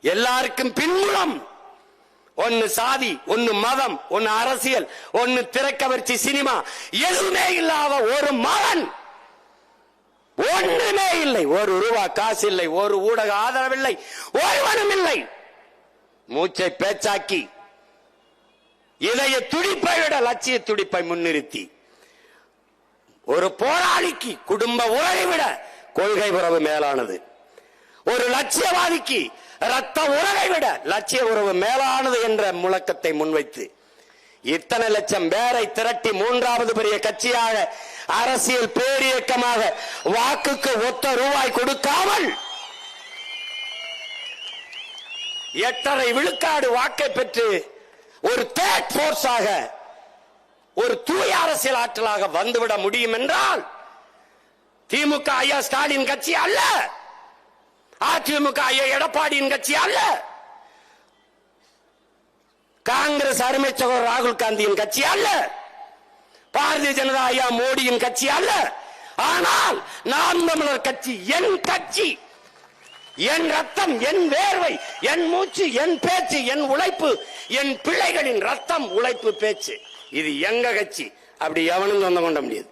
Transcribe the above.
எல்லாருக்கும் பின்புலம். ஒன்னு சாதி, ஒன்னு மதம், ஒன்னு அரசியல், ஒன்னு திரைக்கவர்ச்சி சினிமா, எதுவுமே இல்லாத ஒரு மகன். ஒன்றுமே இல்லை. ஒரு ரூபா காசு இல்லை, ஒரு ஊடக ஆதரவில்லை, ஒருவனும் இல்லை. மூச்சை பேச்சாக்கி இதய துடிப்பை விட லட்சிய துடிப்பை முன்னிறுத்தி ஒரு போராளிக்கு குடும்ப உறவை விட கொள்கை உறவு மேலானது. ஒரு லட்சியவாதிக்கு ரத்த உறவை விட லட்சிய உறவு மேலானது என்ற முழக்கத்தை முன்வைத்து இத்தனை லட்சம் பேரை திரட்டி மூன்றாவது பெரிய கட்சியாக அரசியல் பேரியக்கமாக வாக்குக்கு ஒத்த ரூபாய் கொடுக்காமல் 8.5 விழுக்காடு வாக்கை பெற்று ஒரு தேர்ட் போர்ஸாக ஒரு தூய அரசியல் ஆற்றலாக வந்துவிட முடியும் என்றால் திமுக ஐயா ஸ்டாலின் கட்சி அல்ல, அதிமுக ஐயா எடப்பாடியின் கட்சி அல்ல, காங்கிரஸ் அருமை சகோதரர் ராகுல் காந்தியின் கட்சி அல்ல, பாரதிய ஜனதா ஐயா மோடியின் கட்சி அல்ல. ஆனால் நாம் தமிழர் கட்சி என் கட்சி, என் ரத்தம், என் வேர்வை, என் மூச்சு, என் பேச்சு, என் உழைப்பு, என் பிள்ளைகளின் ரத்தம், உழைப்பு, பேச்சு, இது எங்க கட்சி. அப்படி எவனும் சொந்தம் கொண்ட முடியாது.